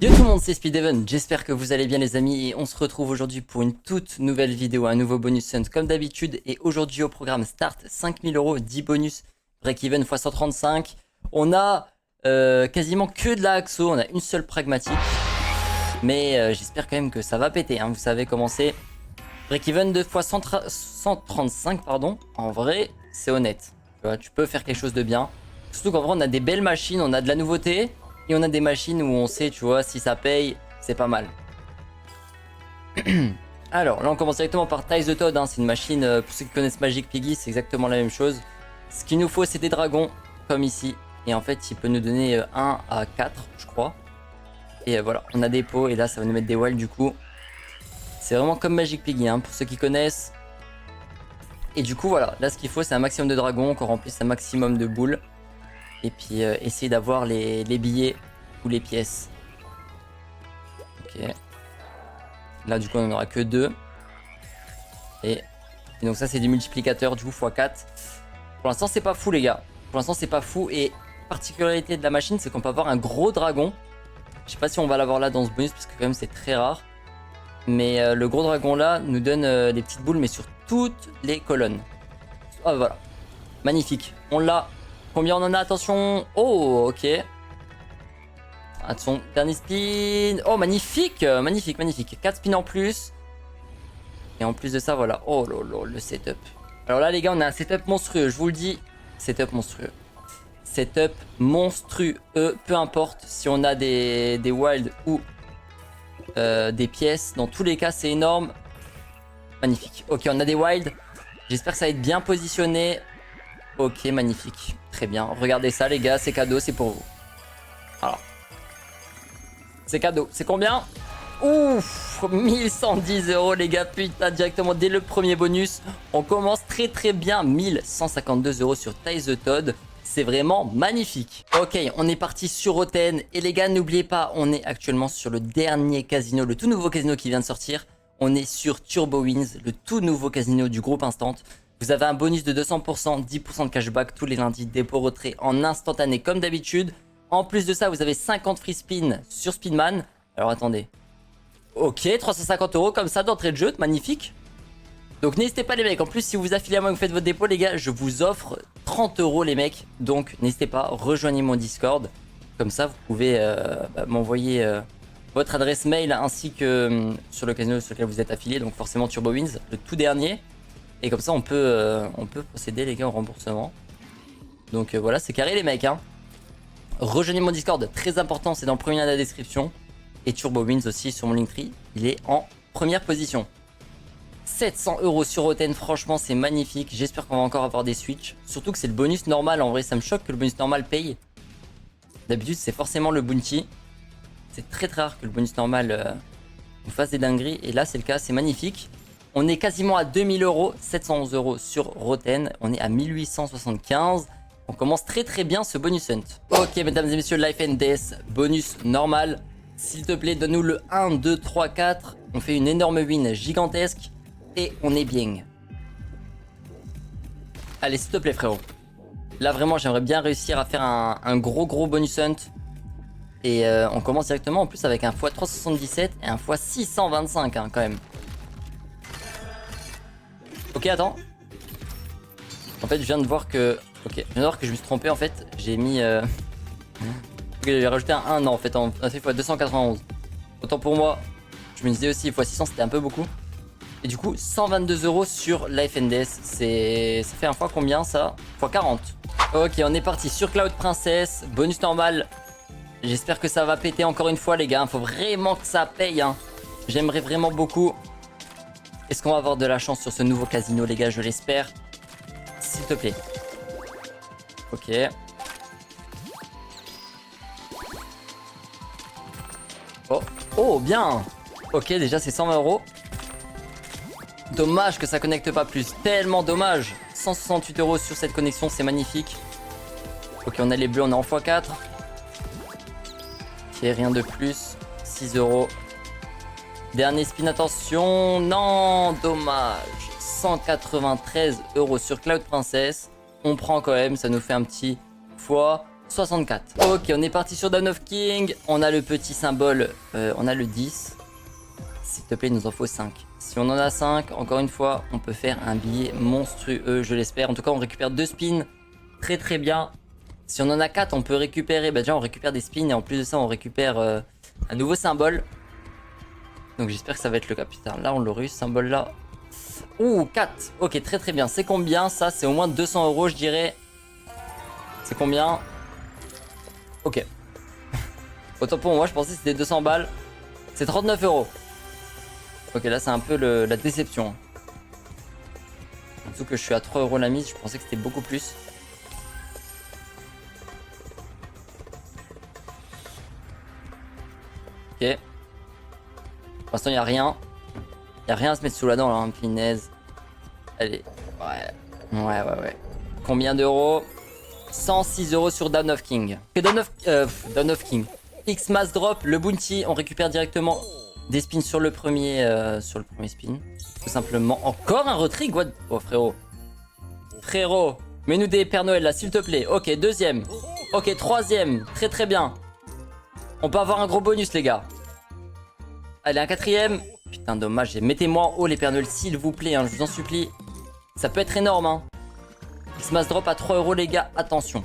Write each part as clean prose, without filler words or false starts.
Yo tout le monde, c'est Speedeven, j'espère que vous allez bien les amis et on se retrouve aujourd'hui pour une toute nouvelle vidéo, un nouveau bonus hunt comme d'habitude et aujourd'hui au programme Start 5000 €, 10 bonus, break-even x 135, on a quasiment que de la Axo, on a une seule pragmatique, mais j'espère quand même que ça va péter, hein. Vous savez comment c'est, break-even de x 135 pardon, en vrai c'est honnête, tu vois, tu peux faire quelque chose de bien, surtout qu'en vrai on a des belles machines, on a de la nouveauté. Et on a des machines où on sait, tu vois, si ça paye, c'est pas mal. Alors, là, on commence directement par Ties the Toad. Hein. C'est une machine, pour ceux qui connaissent Magic Piggy, c'est exactement la même chose. Ce qu'il nous faut, c'est des dragons, comme ici. Et en fait, il peut nous donner 1 à 4, je crois. Et voilà, on a des pots. Et là, ça va nous mettre des wilds, du coup. C'est vraiment comme Magic Piggy, hein, pour ceux qui connaissent. Et du coup, voilà. Là, ce qu'il faut, c'est un maximum de dragons, qu'on remplisse un maximum de boules. Et puis essayer d'avoir les billets ou les pièces. Ok. Là du coup on n'en aura que 2. Et donc ça c'est des multiplicateurs du coup x4. Pour l'instant c'est pas fou les gars. Pour l'instant c'est pas fou. Et particularité de la machine c'est qu'on peut avoir un gros dragon. Je sais pas si on va l'avoir là dans ce bonus parce que quand même c'est très rare. Mais le gros dragon là nous donne des petites boules mais sur toutes les colonnes. Ah voilà. Magnifique. On l'a. Combien on en a? Attention. Oh, ok. Attention, dernier spin. Oh, magnifique. Magnifique, magnifique. 4 spins en plus. Et en plus de ça, voilà. Oh lolo, le setup. Alors là, les gars, on a un setup monstrueux. Je vous le dis. Setup monstrueux. Setup monstrueux. Peu importe si on a des wilds ou des pièces. Dans tous les cas, c'est énorme. Magnifique. Ok, on a des wilds. J'espère que ça va être bien positionné. Ok, magnifique. Très bien. Regardez ça, les gars. C'est cadeau, c'est pour vous. Alors. C'est cadeau. C'est combien? Ouf, 1110 €, les gars. Putain, directement dès le premier bonus. On commence très très bien. 1152 € sur Ties the Toad. C'est vraiment magnifique. Ok, on est parti sur Roten. Et les gars, n'oubliez pas, on est actuellement sur le dernier casino, le tout nouveau casino qui vient de sortir. On est sur Turbo Wins, le tout nouveau casino du groupe Instant. Vous avez un bonus de 200%, 10% de cashback tous les lundis, dépôt retrait en instantané comme d'habitude. En plus de ça, vous avez 50 free spin sur Speedman. Alors attendez. Ok, 350 € comme ça d'entrée de jeu, magnifique. Donc n'hésitez pas les mecs, en plus si vous affiliez à moi et que vous faites votre dépôt les gars, je vous offre 30 € les mecs. Donc n'hésitez pas, rejoignez mon Discord. Comme ça vous pouvez m'envoyer votre adresse mail ainsi que sur le casino sur lequel vous êtes affilié. Donc forcément Turbo Wins, le tout dernier. Et comme ça on peut procéder les gars au remboursement. Donc voilà, c'est carré les mecs hein. Rejoignez mon Discord, très important, c'est dans le premier lien de la description. Et Turbo Wins aussi sur mon Linktree, il est en première position. 700 € sur Roten, franchement c'est magnifique. J'espère qu'on va encore avoir des switches. Surtout que c'est le bonus normal, en vrai ça me choque que le bonus normal paye. D'habitude c'est forcément le bounty. C'est très très rare que le bonus normal nous fasse des dingueries. Et là c'est le cas, c'est magnifique. On est quasiment à 2000 €, 711 € sur Roten. On est à 1875. On commence très très bien ce bonus hunt. Ok mesdames et messieurs, Life and Death, bonus normal. S'il te plaît, donne-nous le 1, 2, 3, 4. On fait une énorme win gigantesque. Et on est bien. Allez, s'il te plaît frérot. Là vraiment, j'aimerais bien réussir à faire un gros bonus hunt. Et on commence directement en plus avec un x377 et un x625 hein, quand même. Ok, attends. En fait, je viens de voir que... Ok, je viens de voir que je me suis trompé en fait. J'ai mis... Ok, j'ai rajouté un 1 en fait, c'est fois 291. Autant pour moi, je me disais aussi x 600 c'était un peu beaucoup. Et du coup, 122 € sur Life and Death. Ça fait un fois combien ça? Fois 40. Ok, on est parti sur Cloud Princess. Bonus normal. J'espère que ça va péter encore une fois les gars. Faut vraiment que ça paye. Hein. J'aimerais vraiment beaucoup. Est-ce qu'on va avoir de la chance sur ce nouveau casino les gars? Je l'espère. S'il te plaît. Ok. Oh, oh bien. Ok, déjà c'est 120 €. Dommage que ça connecte pas plus. Tellement dommage. 168 € sur cette connexion, c'est magnifique. Ok, on a les bleus, on est en x4. Ok, rien de plus. 6 €. Dernier spin, attention. Non, dommage. 193 € sur Cloud Princess. On prend quand même, ça nous fait un petit x 64. Ok, on est parti sur Dawn of King. On a le petit symbole, on a le 10. S'il te plaît, il nous en faut 5. Si on en a 5, encore une fois, on peut faire un billet monstrueux, je l'espère. En tout cas, on récupère 2 spins. Très très bien. Si on en a 4, on peut récupérer, bah déjà on récupère des spins et en plus de ça, on récupère un nouveau symbole. Donc j'espère que ça va être le cas. Putain, là on l'aurait eu ce symbole là. Ouh, 4. Ok, très très bien. C'est combien ça? C'est au moins 200 euros, je dirais. C'est combien? Ok. Autant pour moi, je pensais que c'était 200 balles. C'est 39 euros. Ok, là c'est un peu la déception. Surtout que je suis à 3 euros la mise, je pensais que c'était beaucoup plus. Ok. Pour l'instant, il n'y a rien. Il n'y a rien à se mettre sous la dent là, hein, punaise. Allez. Ouais. Combien d'euros? 106 euros sur Dawn of King. Dawn of King. X Mass Drop, le bounty, on récupère directement des spins sur le premier spin. Tout simplement. Encore un retrig, what? Oh frérot. Frérot, mets-nous des Père Noël là, s'il te plaît. Ok, deuxième. Ok, troisième. Très très bien. On peut avoir un gros bonus, les gars. Allez, un quatrième. Putain, dommage. Mettez-moi en haut les Père Noël, s'il vous plaît, hein, je vous en supplie. Ça peut être énorme, hein. X-Mass Drop à 3 euros, les gars. Attention.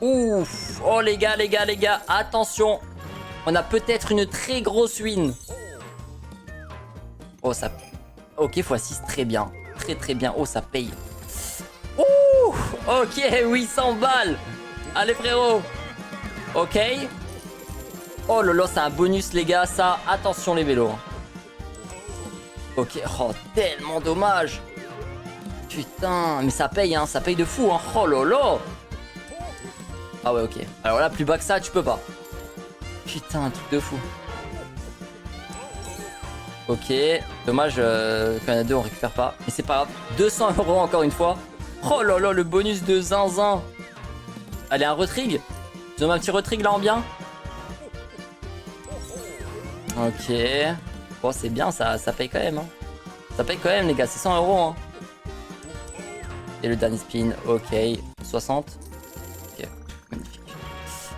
Ouf. Oh, les gars. Attention. On a peut-être une très grosse win. Oh, ça... Ok, x6, très bien. Très bien. Oh, ça paye. Ouh. Ok, 800 balles. Allez, frérot. Ok. Oh lolo, c'est un bonus les gars, ça. Attention les vélos. Ok, oh tellement dommage. Putain, mais ça paye hein, ça paye de fou hein. Oh lolo. Ah ouais ok. Alors là plus bas que ça tu peux pas. Putain, un truc de fou. Ok, dommage qu'il y en a deux on récupère pas. Mais c'est pas grave. 200 euros encore une fois. Oh lolo, le bonus de zinzin. Allez, un retrig. Ils ont un petit retrig là en bien. Ok. Bon, c'est bien, ça paye quand même. Hein. Ça paye quand même, les gars, c'est 100 euros. Hein. Et le dernier spin, ok. 60. Ok, magnifique.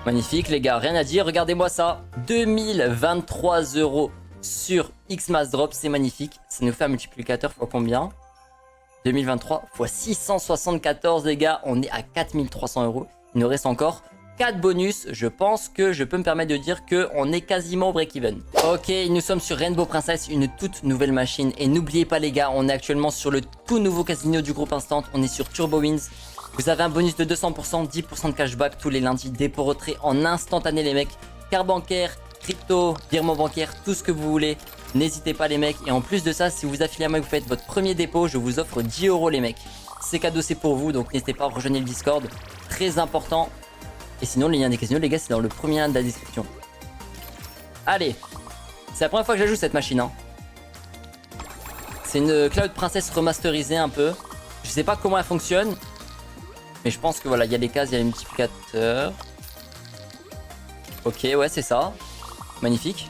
Magnifique, les gars, rien à dire. Regardez-moi ça. 2023 euros sur X-Mass Drop, c'est magnifique. Ça nous fait un multiplicateur fois combien? 2023 fois 674, les gars. On est à 4300 euros. Il nous reste encore 4 bonus, je pense que je peux me permettre de dire qu'on est quasiment au break-even. Ok, nous sommes sur Rainbow Princess, une toute nouvelle machine. Et n'oubliez pas les gars, on est actuellement sur le tout nouveau casino du groupe Instant. On est sur Turbo Wins. Vous avez un bonus de 200%, 10% de cashback tous les lundis. Dépôt retrait en instantané les mecs. Carte bancaire, crypto, virement bancaire, tout ce que vous voulez. N'hésitez pas les mecs. Et en plus de ça, si vous affiliez à moi et que vous faites votre premier dépôt, je vous offre 10 euros les mecs. C'est cadeau, c'est pour vous. Donc n'hésitez pas à rejoindre le Discord. Très important. Et sinon, le lien des casinos, les gars, c'est dans le premier lien de la description. Allez. C'est la première fois que j'ajoute cette machine. Hein. C'est une Cloud Princess remasterisée un peu. Je sais pas comment elle fonctionne. Mais je pense que voilà, il y a les cases, il y a les multiplicateurs. Ok, ouais, c'est ça. Magnifique.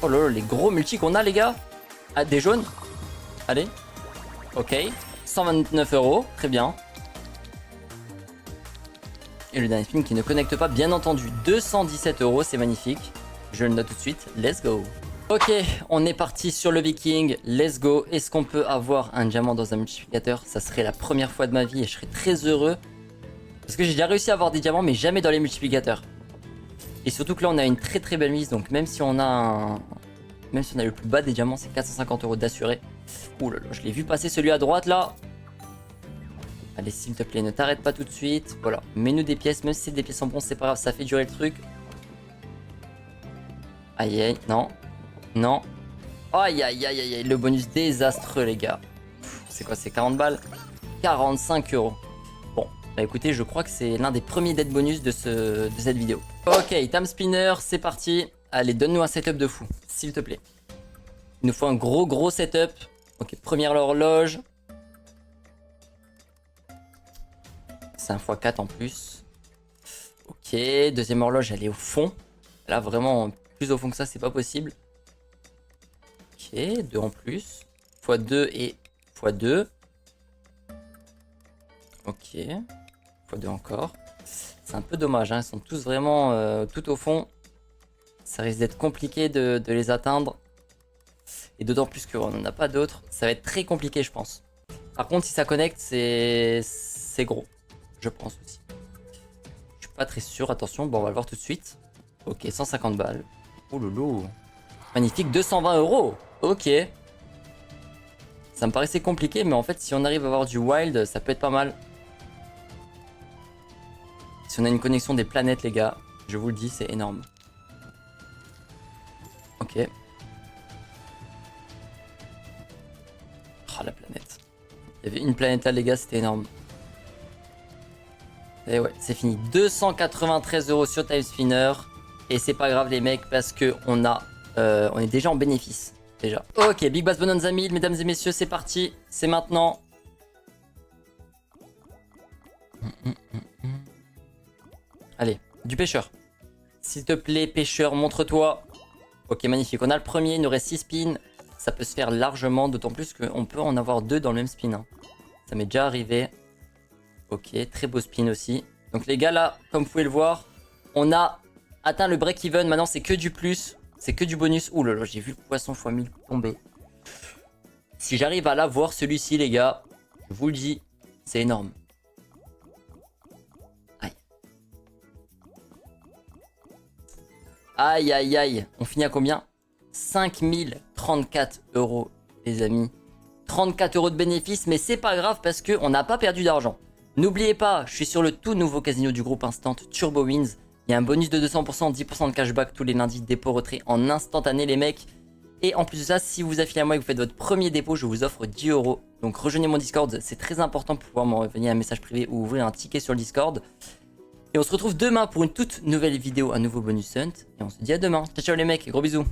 Oh là là, les gros multis qu'on a, les gars. Ah, des jaunes. Allez. Ok. 129 euros. Très bien. Et le dernier spin qui ne connecte pas, bien entendu. 217 euros, c'est magnifique. Je le note tout de suite. Let's go. Ok, on est parti sur le Viking. Let's go. Est-ce qu'on peut avoir un diamant dans un multiplicateur? Ça serait la première fois de ma vie et je serais très heureux. Parce que j'ai déjà réussi à avoir des diamants, mais jamais dans les multiplicateurs. Et surtout que là, on a une très très belle mise. Donc même si on a un... Même si on a le plus bas des diamants, c'est 450 euros d'assuré. Ouh là là, je l'ai vu passer celui à droite là. Allez, s'il te plaît, ne t'arrête pas tout de suite. Voilà, mets-nous des pièces, même si c'est des pièces en bronze, c'est pas grave, ça fait durer le truc. Aïe, aïe, non. Non. Aïe, aïe, aïe, aïe, le bonus désastreux, les gars. C'est quoi, c'est 40 balles? 45 euros. Bon, bah écoutez, je crois que c'est l'un des premiers dead bonus de cette vidéo. Ok, Time Spinner, c'est parti. Allez, donne-nous un setup de fou, s'il te plaît. Il nous faut un gros setup. Ok, première horloge. C'est un x4 en plus. Ok, deuxième horloge, elle est au fond. Là, vraiment, plus au fond que ça, c'est pas possible. Ok, 2 en plus. x2 et x2. Ok. x2 encore. C'est un peu dommage, hein. Ils sont tous vraiment tout au fond. Ça risque d'être compliqué de les atteindre. Et d'autant plus qu'on n'en a pas d'autres. Ça va être très compliqué, je pense. Par contre, si ça connecte, c'est gros. Je pense aussi. Je suis pas très sûr. Attention, bon, on va le voir tout de suite. Ok, 150 balles. Oh loulou. Magnifique, 220 €. Ok. Ça me paraissait compliqué, mais en fait, si on arrive à avoir du wild, ça peut être pas mal. Si on a une connexion des planètes, les gars, je vous le dis, c'est énorme. Ok. Oh, la planète. Il y avait une planète là, les gars, c'était énorme. Et ouais, c'est fini. 293 € sur Time Spinner. Et c'est pas grave, les mecs, parce que on est déjà en bénéfice. Déjà. Ok, Big Bass Bonanza 1000, mesdames et messieurs, c'est parti. C'est maintenant. Allez, du pêcheur. S'il te plaît, pêcheur, montre-toi. Ok, magnifique. On a le premier, il nous reste 6 spins. Ça peut se faire largement, d'autant plus qu'on peut en avoir 2 dans le même spin. Hein. Ça m'est déjà arrivé. Ok, très beau spin aussi. Donc les gars, là, comme vous pouvez le voir, on a atteint le break-even. Maintenant, c'est que du plus. C'est que du bonus. Ouh là là, j'ai vu le poisson x1000 tomber. Si j'arrive à l'avoir, celui-ci, les gars, je vous le dis, c'est énorme. Aïe. Aïe, aïe, aïe. On finit à combien? 5034 €, les amis. 34 € de bénéfice, mais c'est pas grave parce qu'on n'a pas perdu d'argent. N'oubliez pas, je suis sur le tout nouveau casino du groupe Instant Turbo Wins. Il y a un bonus de 200%, 10% de cashback tous les lundis, dépôt retrait en instantané, les mecs. Et en plus de ça, si vous affiliez à moi et que vous faites votre premier dépôt, je vous offre 10 €. Donc rejoignez mon Discord, c'est très important pour pouvoir m'envoyer un message privé ou ouvrir un ticket sur le Discord. Et on se retrouve demain pour une toute nouvelle vidéo, un nouveau bonus hunt. Et on se dit à demain. Ciao ciao les mecs, gros bisous.